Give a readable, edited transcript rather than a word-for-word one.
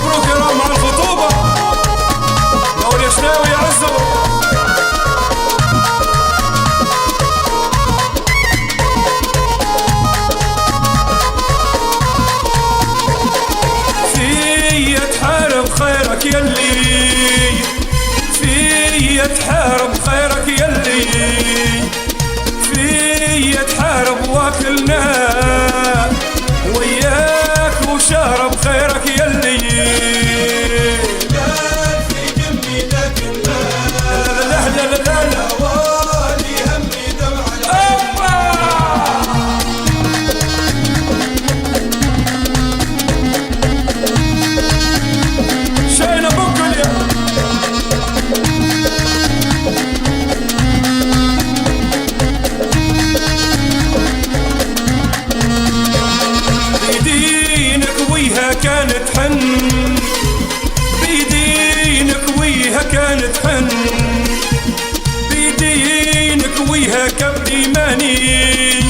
مبروك يا رام على الخطوبة. نور يا شناوي يا عزو. فيا تحارب خيرك يلي، فيا تحارب خيرك يلي، فيا تحارب واكلنا وياك وشارب خيرك يلي. في جمي لكن لا لا لا لا لا والي همي دمع شاينا بكل يا بيدينك ويها كانت حن، بيدينك ويها كانت حن، بيدينك ويها كبد إيماني